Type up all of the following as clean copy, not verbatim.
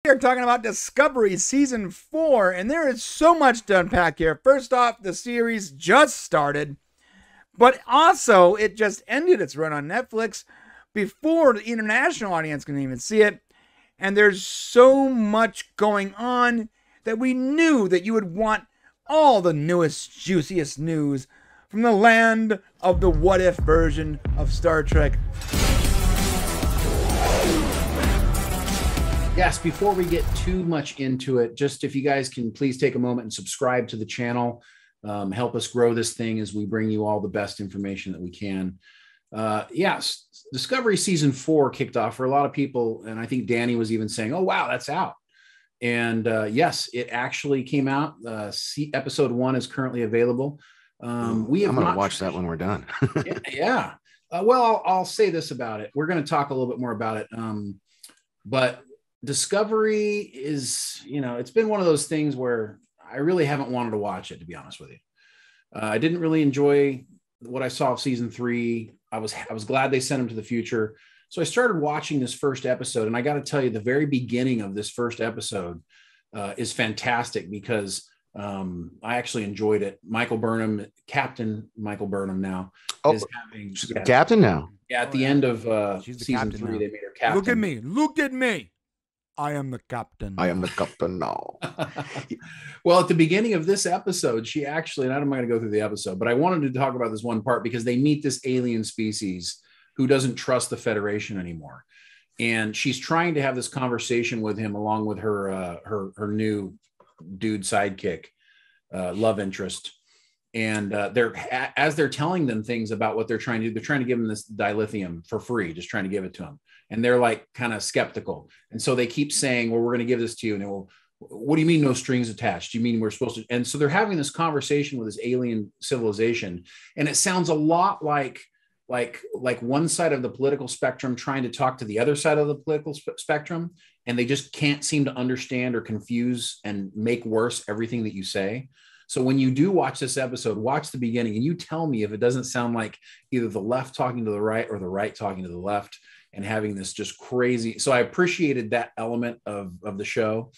We're talking about Discovery Season 4, and there is so much to unpack here. First off, the series just started, but also it just ended its run on Netflix before the international audience can even see it. And there's so much going on that we knew that you would want all the newest, juiciest news from the land of the what-if version of Star Trek. Yes, before we get too much into it, just if you guys can please take a moment and subscribe to the channel, help us grow this thing as we bring you all the best information that we can. Yes, Discovery Season 4 kicked off for a lot of people, and I think Danny was even saying, oh, wow, that's out. And yes, it actually came out. Episode 1 is currently available. I'm going to watch that when we're done. Yeah. Well, I'll say this about it. We're going to talk a little bit more about it. But Discovery is, it's been one of those things where I really haven't wanted to watch it, to be honest with you. I didn't really enjoy what I saw of Season 3. I was glad they sent him to the future. So I started watching this first episode, and I got to tell you, the very beginning of this first episode is fantastic because I actually enjoyed it. Michael Burnham, Captain Michael Burnham now, is having captain now. Yeah, at the end of Season 3, now. they made her captain. Look at me. Look at me. I am the captain. I am the captain now. Well, at the beginning of this episode, she actually, and I'm not going to go through the episode, but I wanted to talk about this one part because they meet this alien species who doesn't trust the Federation anymore. And she's trying to have this conversation with him along with her new dude sidekick, love interest. And as they're telling them things about what they're trying to do, they're trying to give them this dilithium for free, just trying to give it to them. And they're like kind of skeptical. And so they keep saying, well, we're going to give this to you. And they will, what do you mean no strings attached? Do you mean we're supposed to? And so they're having this conversation with this alien civilization. And it sounds a lot like one side of the political spectrum trying to talk to the other side of the political spectrum. And they just can't seem to understand or confuse and make worse everything that you say. So when you do watch this episode, watch the beginning and you tell me if it doesn't sound like either the left talking to the right or the right talking to the left and having this just crazy. So I appreciated that element of the show.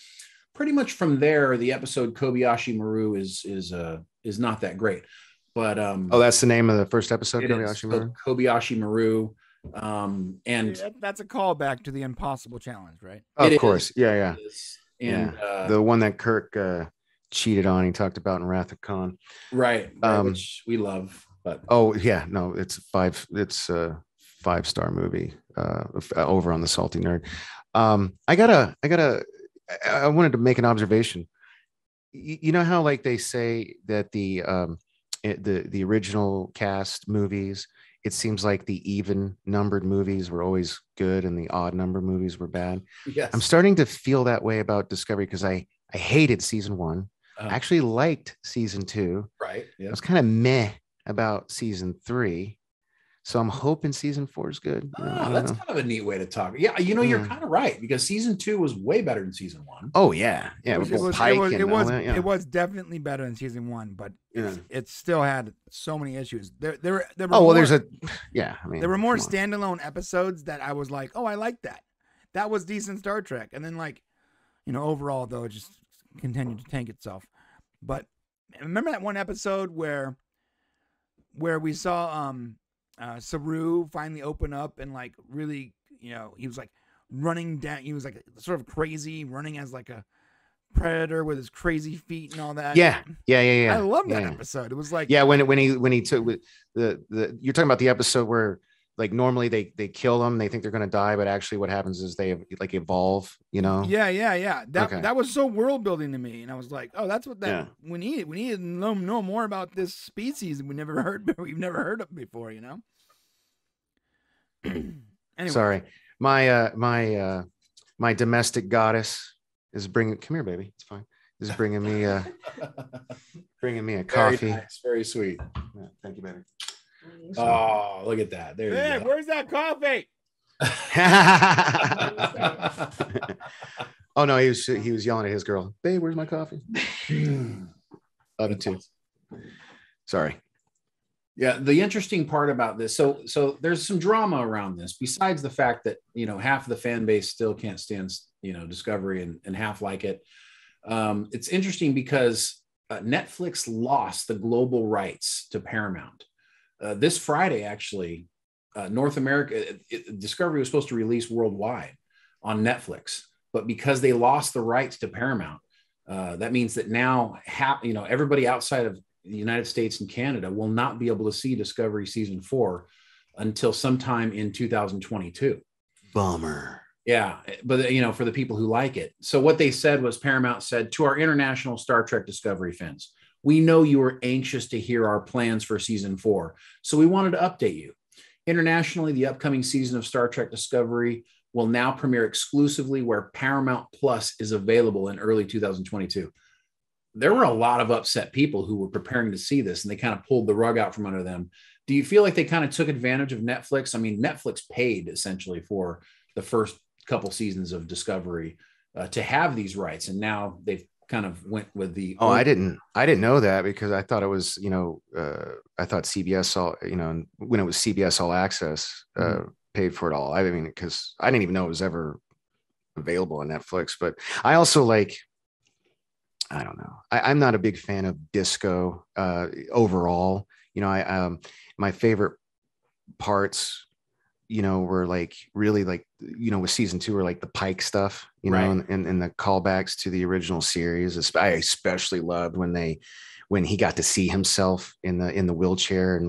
Pretty much from there, the episode Kobayashi Maru is not that great. But that's the name of the first episode, Kobayashi Maru. Kobayashi Maru. And that's a callback to the Impossible Challenge, right? Of course. Yeah. And the one that Kirk cheated on, he talked about in Wrath of Khan. Right. Which we love. But it's a 5-star movie over on the Salty Nerd. I wanted to make an observation. You know how like they say that the original cast movies, it seems like the even numbered movies were always good and the odd number movies were bad. Yes. I'm starting to feel that way about Discovery because I hated Season 1. I actually liked Season 2. Right. Yeah. I was kind of meh about Season 3. So I'm hoping Season 4 is good. That's kind of a neat way to talk. Yeah, you're kind of right because Season 2 was way better than Season 1. Oh yeah. It was definitely better than Season 1, but it still had so many issues. There were more standalone episodes that I was like, oh, I like that. That was decent Star Trek, and then overall though, it just continued to tank itself. But remember that one episode where we saw Saru finally open up and really, he was running down. He was sort of crazy, running as a predator with his crazy feet and all that. Yeah. I love that episode. It was when he took the you're talking about the episode where normally they kill them, they think they're going to die, but actually what happens is they evolve. Yeah. That was so world building to me, and I was like, oh, that's what we need. We need to know more about this species we've never heard of before. Anyway. Sorry, my domestic goddess is come here, baby. It's fine. Is bringing me a coffee. Very nice, very sweet. Yeah, thank you, baby. Oh, look at that! There you go. Where's that coffee? Oh no, he was yelling at his girl. Babe, where's my coffee? Love you too. Sorry. Yeah, the interesting part about this, so there's some drama around this, besides the fact that half of the fan base still can't stand Discovery and half like it. It's interesting because Netflix lost the global rights to Paramount this Friday. Actually, North America Discovery was supposed to release worldwide on Netflix, but because they lost the rights to Paramount, that means that now everybody outside of the United States and Canada will not be able to see Discovery season 4 until sometime in 2022. Bummer. Yeah, but for the people who like it. So what they said was, Paramount said to our international Star Trek Discovery fans, we know you are anxious to hear our plans for season 4, so we wanted to update you. Internationally, the upcoming season of Star Trek Discovery will now premiere exclusively where Paramount Plus is available in early 2022. There were a lot of upset people who were preparing to see this, and they kind of pulled the rug out from under them. Do you feel like they kind of took advantage of Netflix? I mean, Netflix paid essentially for the first couple seasons of Discovery to have these rights, and now they've kind of went with the. Oh, I didn't know that, because I thought it was, I thought CBS when it was CBS All Access paid for it all. I mean, because I didn't even know it was ever available on Netflix. But I also I don't know. I'm not a big fan of disco overall. My favorite parts, were really with season 2 were the Pike stuff, right. and the callbacks to the original series. I especially loved when he got to see himself in the wheelchair and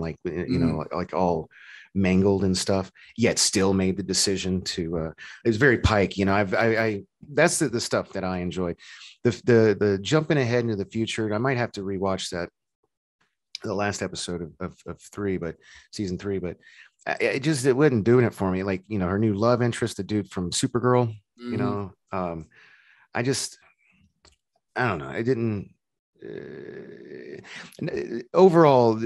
all mangled and stuff, yet still made the decision to. It was very Pike, I that's the stuff that I enjoy. The jumping ahead into the future. I might have to rewatch the last episode of season 3, but it wasn't doing it for me. Her new love interest, the dude from Supergirl, I don't know. I didn't. Overall,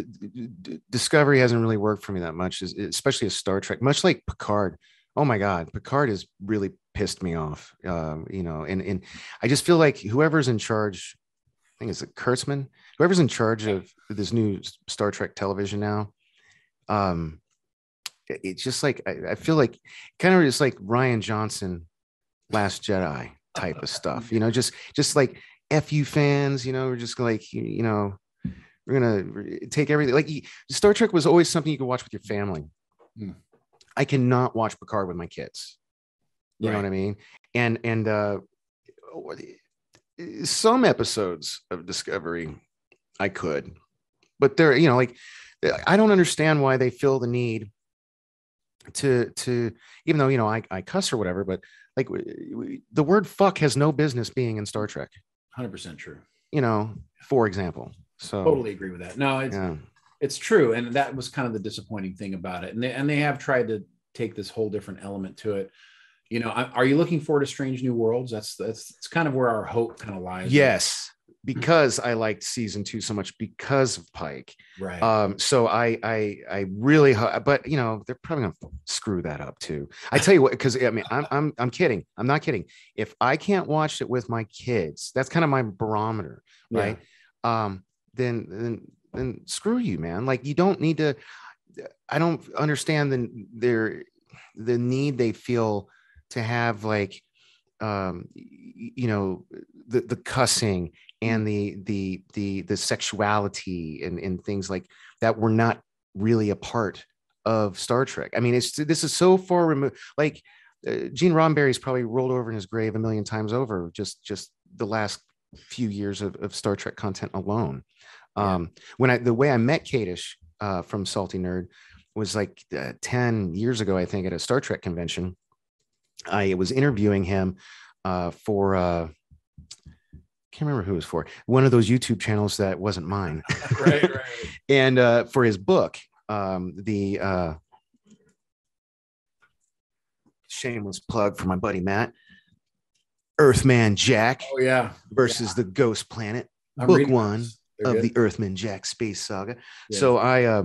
Discovery hasn't really worked for me that much, especially as Star Trek, much like Picard. Oh my God, Picard has really pissed me off. And I just feel like whoever's in charge, I think it's Kurtzman, whoever's in charge of this new Star Trek television now, it's just I feel like kind of just like Rian Johnson, Last Jedi type of stuff, just like F you fans, we're just we're gonna take everything. Star Trek was always something you could watch with your family. I cannot watch Picard with my kids. You know what I mean? And some episodes of Discovery I could, but they're I don't understand why they feel the need to even though I cuss or whatever, but the word fuck has no business being in Star Trek. 100% true. For example. So totally agree with that. No, it's true, and that was kind of the disappointing thing about it. And they have tried to take this whole different element to it. Are you looking forward to Strange New Worlds? That's kind of where our hope kind of lies. Yes, because I liked season 2 so much because of Pike. Right. So I really, but they're probably gonna screw that up too. I tell you what, because I mean, I'm kidding. I'm not kidding. If I can't watch it with my kids, that's kind of my barometer, right? Yeah. Then screw you, man. You don't need to. I don't understand the need they feel to have the cussing and the sexuality and things like that were not really a part of Star Trek. I mean, this is so far removed. Gene Roddenberry's probably rolled over in his grave a million times over just the last few years of Star Trek content alone. Yeah. The way I met Kadish from Salty Nerd was 10 years ago, I think, at a Star Trek convention. I was interviewing him for can't remember who it was for, one of those YouTube channels that wasn't mine. Right. And for his book, the shameless plug for my buddy Matt, Earthman Jack. Oh yeah. Versus the Ghost Planet, book 1 of the Earthman Jack space saga. Yeah. So I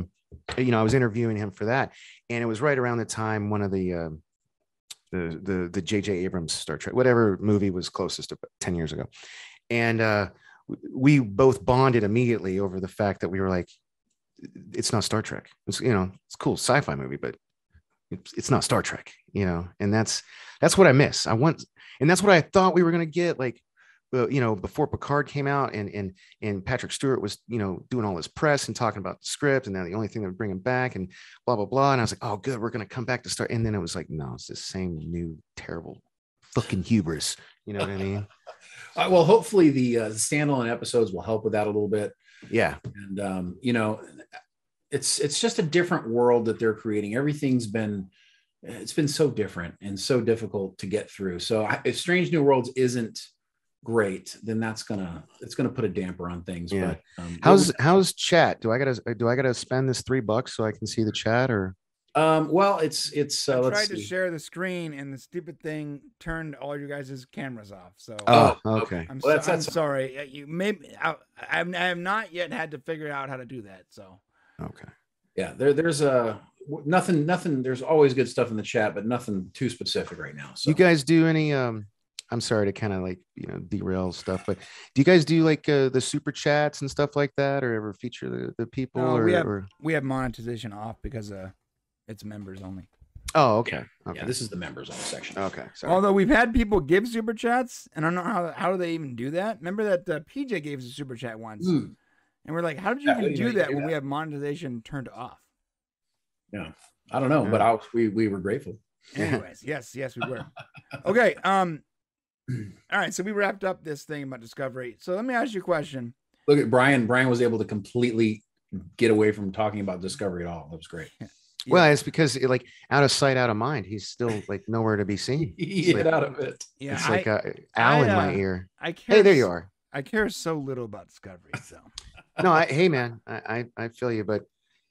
was interviewing him for that, and it was right around the time one of the J.J. Abrams Star Trek, whatever movie was closest to 10 years ago. And we both bonded immediately over the fact that we were it's not Star Trek. It's, you know, it's a cool sci-fi movie, but it's not Star Trek, you know, and that's what I miss. And that's what I thought we were going to get, like, you know, before Picard came out and Patrick Stewart was, you know, doing all his press and talking about the script, and then the only thing that would bring him back and blah, blah, blah. And I was like, oh, good, we're going to come back to Star. And then it was like, no, it's the same new, terrible fucking hubris. You know what I mean? Well, hopefully the standalone episodes will help with that a little bit. Yeah. And, you know, it's just a different world that they're creating. It's been so different and so difficult to get through. So if Strange New Worlds isn't great, then it's gonna put a damper on things. Yeah. But how's chat? Do I gotta spend this $3 so I can see the chat, or? Well, it's I let's tried see. to share the screen and the stupid thing turned all your guys' cameras off. So Okay. I'm Well, I'm sorry. You maybe I have not yet had to figure out how to do that. So Okay. Yeah, there's nothing. There's always good stuff in the chat, but nothing too specific right now. So You guys do any? I'm sorry to kind of, like, you know, derail stuff, but do you guys do like the super chats and stuff like that, or ever feature the people? No, we have monetization off because it's members only. Oh, okay. yeah, this is the members only section. Okay. Sorry. Although we've had people give super chats, and I don't know how do they even do that. Remember that PJ gave us a super chat once, and we're like, how did you even do that when we have monetization turned off? Yeah, I don't know, but we were grateful. Anyways, yes, we were. Okay. All right, so we wrapped up this thing about Discovery. So let me ask you a question. Look at Brian. Brian was able to completely get away from talking about Discovery at all. That was great. Yeah. Well, it's because, like, out of sight, out of mind. He's still, like, nowhere to be seen. He hit out of it. Yeah, It's like owl in my ear. I care. Hey, there you are. I care so little about Discovery. So No, hey, man, I feel you, but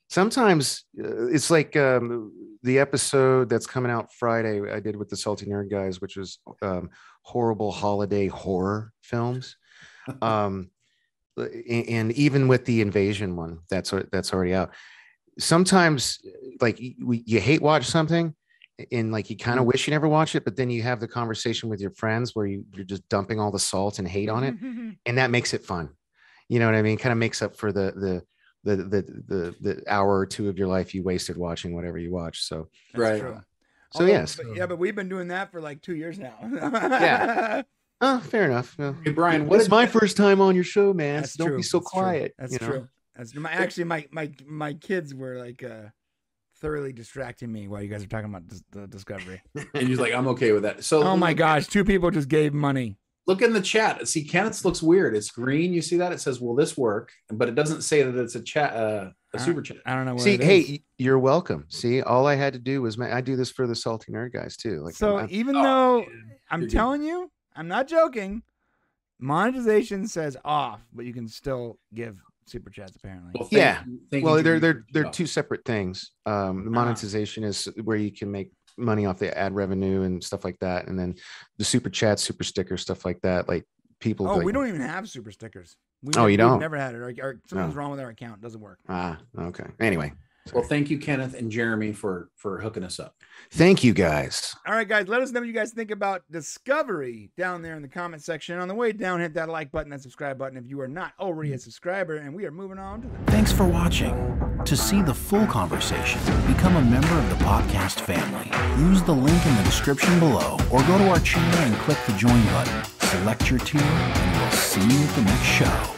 sometimes it's like the episode that's coming out Friday I did with the Salty Nerd guys, which was horrible holiday horror films. And even with the Invasion one, that's already out. Sometimes, like, you hate watch something and, like, you kind of wish you never watched it, but then you have the conversation with your friends where you're just dumping all the salt and hate on it, and that makes it fun. You know what I mean? Kind of makes up for the hour or two of your life you wasted watching whatever you watched. So that's Right. true. So yes. But we've been doing that for like 2 years now. Yeah. Oh, fair enough. Well, Hey, Brian, it's my first time on your show, man. That's So don't true. be so That's true. quiet. That's you know? true. That's actually my kids were like thoroughly distracting me while you guys are talking about the Discovery. And he's like, I'm okay with that. So Oh my gosh, 2 people just gave money. look in the chat. See, Kenneth's looks weird. It's green. You see that? It says, "Will this work?" But it doesn't say that it's a chat, a super chat. I don't know. What See, it is. hey, you're welcome. See, all I had to do was I do this for the Salty Nerd guys too. Like, So I'm- even though I'm You're good. telling you, I'm not joking. Monetization says off, but you can still give super chats apparently. Well, Yeah. thank well, you for they're your- two separate things. The monetization is where you can make money off the ad revenue and stuff like that, and then the super chat, super stickers, stuff like that. Like people. Oh, like, we don't even have super stickers. Oh, you we've don't? never had it. Or something's No. wrong with our account. It doesn't work. Okay. Anyway, Well, thank you, Kenneth and Jeremy, for hooking us up. thank you guys. All right, guys, let us know what you guys think about Discovery down there in the comment section. On the way down, hit that like button, that subscribe button if you are not already a subscriber, and we are moving on to the Thanks for watching. To see the full conversation, become a member of the podcast family. Use the link in the description below, or go to our channel and click the join button. Select your tier, and we'll see you at the next show.